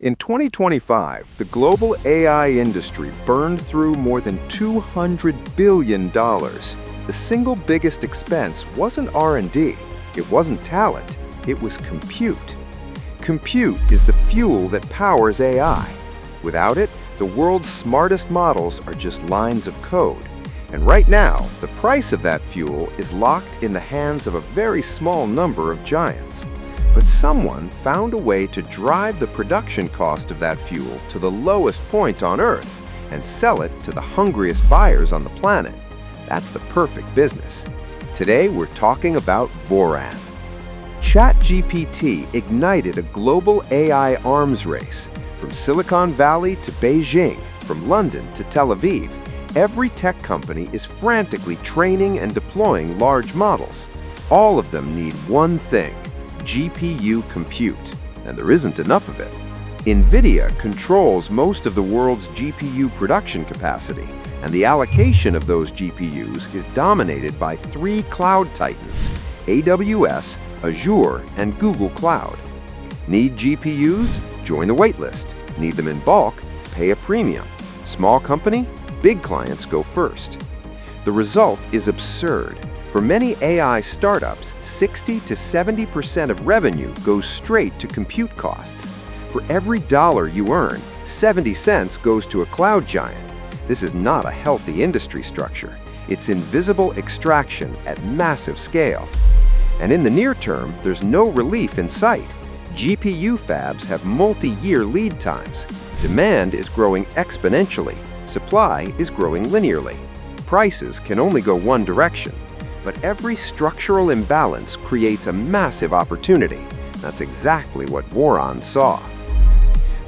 In 2025, the global AI industry burned through more than $200 billion. The single biggest expense wasn't R&D, it wasn't talent, it was compute. Compute is the fuel that powers AI. Without it, the world's smartest models are just lines of code. And right now, the price of that fuel is locked in the hands of a very small number of giants. But someone found a way to drive the production cost of that fuel to the lowest point on Earth and sell it to the hungriest buyers on the planet. That's the perfect business. Today, we're talking about VORAN. ChatGPT ignited a global AI arms race. From Silicon Valley to Beijing, from London to Tel Aviv, every tech company is frantically training and deploying large models. All of them need one thing: GPU compute, and there isn't enough of it. NVIDIA controls most of the world's GPU production capacity, and the allocation of those GPUs is dominated by three cloud titans: AWS, Azure, and Google Cloud. Need GPUs? Join the waitlist. Need them in bulk? Pay a premium. Small company? Big clients go first. The result is absurd. For many AI startups, 60 to 70% of revenue goes straight to compute costs. For every dollar you earn, 70 cents goes to a cloud giant. This is not a healthy industry structure. It's invisible extraction at massive scale. And in the near term, there's no relief in sight. GPU fabs have multi-year lead times. Demand is growing exponentially. Supply is growing linearly. Prices can only go one direction. But every structural imbalance creates a massive opportunity. That's exactly what VORAN saw.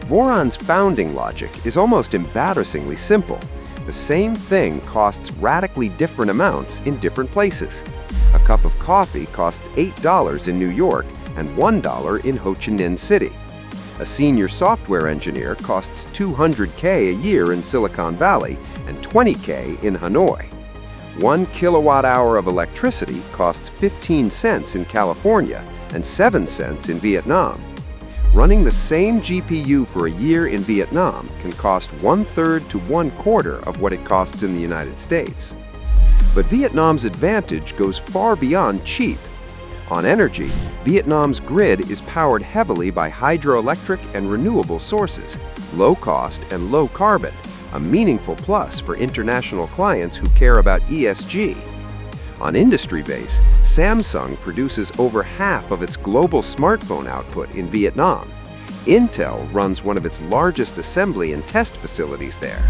VORAN's founding logic is almost embarrassingly simple. The same thing costs radically different amounts in different places. A cup of coffee costs $8 in New York and $1 in Ho Chi Minh City. A senior software engineer costs $200K a year in Silicon Valley and $20K in Hanoi. 1 kilowatt-hour of electricity costs 15 cents in California and 7 cents in Vietnam. Running the same GPU for a year in Vietnam can cost 1/3 to 1/4 of what it costs in the United States. But Vietnam's advantage goes far beyond cheap. On energy, Vietnam's grid is powered heavily by hydroelectric and renewable sources, low cost and low carbon, a meaningful plus for international clients who care about ESG. On industry base, Samsung produces over half of its global smartphone output in Vietnam. Intel runs one of its largest assembly and test facilities there.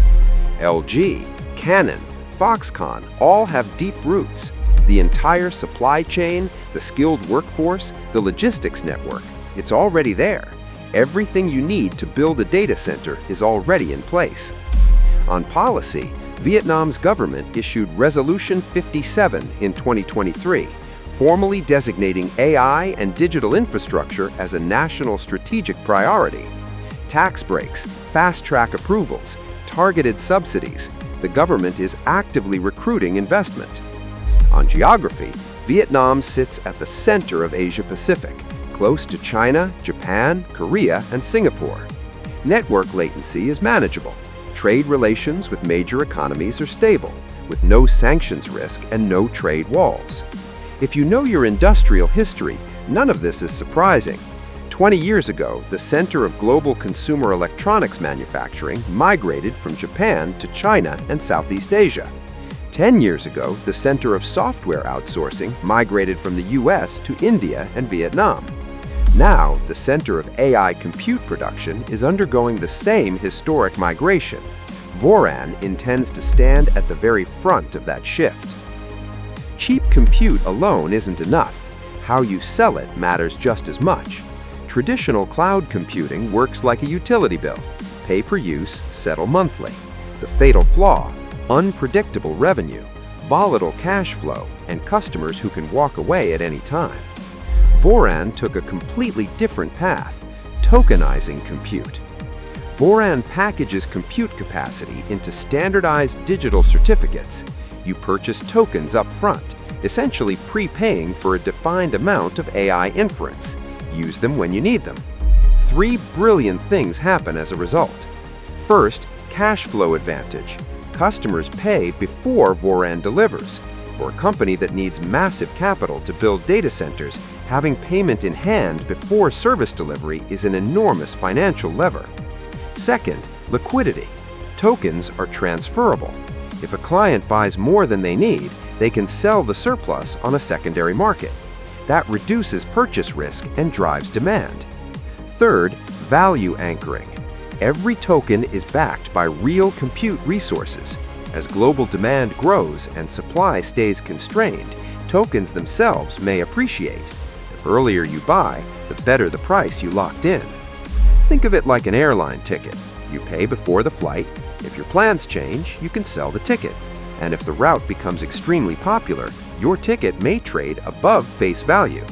LG, Canon, Foxconn all have deep roots. The entire supply chain, the skilled workforce, the logistics network, it's already there. Everything you need to build a data center is already in place. On policy, Vietnam's government issued Resolution 57 in 2023, formally designating AI and digital infrastructure as a national strategic priority. Tax breaks, fast-track approvals, targeted subsidies, the government is actively recruiting investment. On geography, Vietnam sits at the center of Asia-Pacific, close to China, Japan, Korea, and Singapore. Network latency is manageable. Trade relations with major economies are stable, with no sanctions risk and no trade walls. If you know your industrial history, none of this is surprising. 20 years ago, the center of global consumer electronics manufacturing migrated from Japan to China and Southeast Asia. 10 years ago, the center of software outsourcing migrated from the US to India and Vietnam. Now, the center of AI compute production is undergoing the same historic migration. VORAN intends to stand at the very front of that shift. Cheap compute alone isn't enough. How you sell it matters just as much. Traditional cloud computing works like a utility bill. Pay per use, settle monthly. The fatal flaw: unpredictable revenue, volatile cash flow, and customers who can walk away at any time. VORAN took a completely different path: tokenizing compute. VORAN packages compute capacity into standardized digital certificates. You purchase tokens up front, essentially prepaying for a defined amount of AI inference. Use them when you need them. Three brilliant things happen as a result. First, cash flow advantage. Customers pay before VORAN delivers. For a company that needs massive capital to build data centers, having payment in hand before service delivery is an enormous financial lever. Second, liquidity. Tokens are transferable. If a client buys more than they need, they can sell the surplus on a secondary market. That reduces purchase risk and drives demand. Third, value anchoring. Every token is backed by real compute resources. As global demand grows and supply stays constrained, tokens themselves may appreciate. The earlier you buy, the better the price you locked in. Think of it like an airline ticket. You pay before the flight. If your plans change, you can sell the ticket. And if the route becomes extremely popular, your ticket may trade above face value.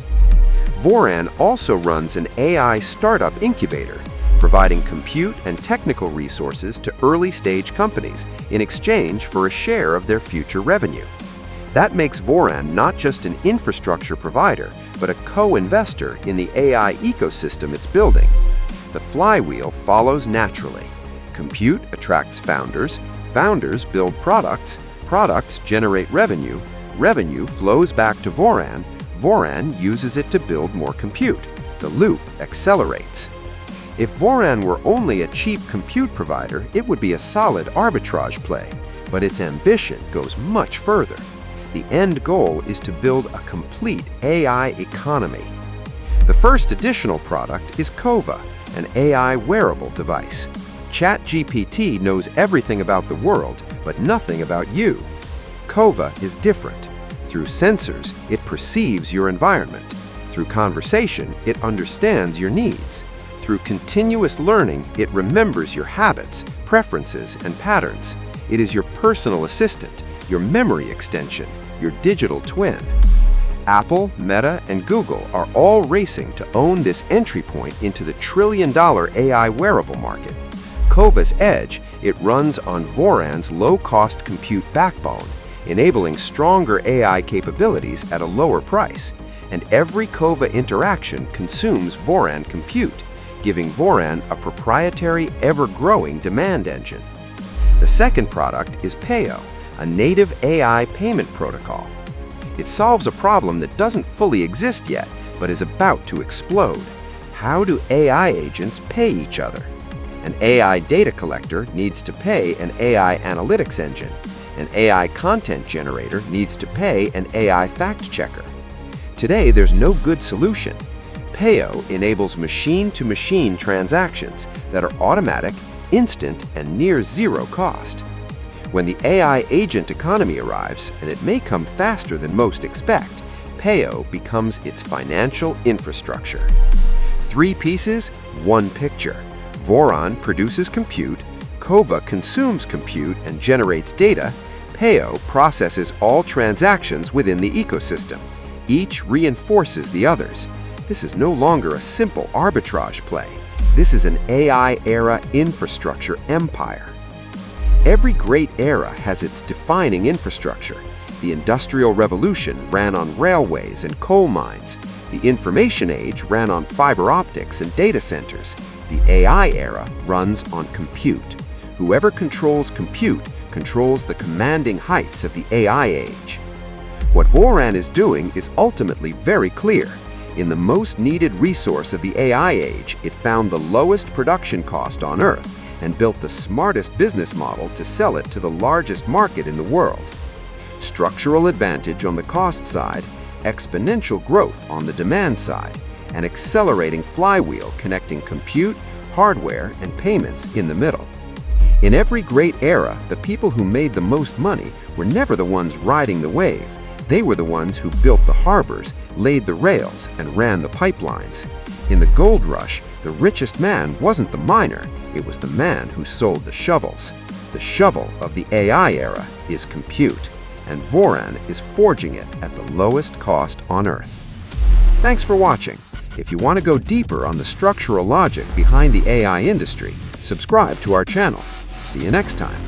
VORAN also runs an AI startup incubator, providing compute and technical resources to early-stage companies in exchange for a share of their future revenue. That makes VORAN not just an infrastructure provider, but a co-investor in the AI ecosystem it's building. The flywheel follows naturally. Compute attracts founders, founders build products, products generate revenue, revenue flows back to VORAN, VORAN uses it to build more compute. The loop accelerates. If VORAN were only a cheap compute provider, it would be a solid arbitrage play, but its ambition goes much further. The end goal is to build a complete AI economy. The first additional product is KOVA, an AI wearable device. ChatGPT knows everything about the world, but nothing about you. KOVA is different. Through sensors, it perceives your environment. Through conversation, it understands your needs. Through continuous learning, it remembers your habits, preferences, and patterns. It is your personal assistant, your memory extension, your digital twin. Apple, Meta, and Google are all racing to own this entry point into the trillion-dollar AI wearable market. KOVA's edge, it runs on VORAN's low-cost compute backbone, enabling stronger AI capabilities at a lower price. And every KOVA interaction consumes VORAN compute, giving VORAN a proprietary, ever-growing demand engine. The second product is Payo, a native AI payment protocol. It solves a problem that doesn't fully exist yet, but is about to explode. How do AI agents pay each other? An AI data collector needs to pay an AI analytics engine. An AI content generator needs to pay an AI fact-checker. Today, there's no good solution. Payo enables machine-to-machine transactions that are automatic, instant, and near zero cost. When the AI agent economy arrives, and it may come faster than most expect, Payo becomes its financial infrastructure. Three pieces, one picture. VORAN produces compute, KOVA consumes compute and generates data, Payo processes all transactions within the ecosystem. Each reinforces the others. This is no longer a simple arbitrage play. This is an AI-era infrastructure empire. Every great era has its defining infrastructure. The Industrial Revolution ran on railways and coal mines. The Information Age ran on fiber optics and data centers. The AI era runs on compute. Whoever controls compute controls the commanding heights of the AI age. What VORAN is doing is ultimately very clear. In the most needed resource of the AI age, it found the lowest production cost on Earth and built the smartest business model to sell it to the largest market in the world. Structural advantage on the cost side, exponential growth on the demand side, an accelerating flywheel connecting compute, hardware, and payments in the middle. In every great era, the people who made the most money were never the ones riding the wave. They were the ones who built the harbors, laid the rails, and ran the pipelines. In the gold rush, the richest man wasn't the miner, it was the man who sold the shovels. The shovel of the AI era is compute, and VORAN is forging it at the lowest cost on Earth. Thanks for watching. If you want to go deeper on the structural logic behind the AI industry, subscribe to our channel. See you next time.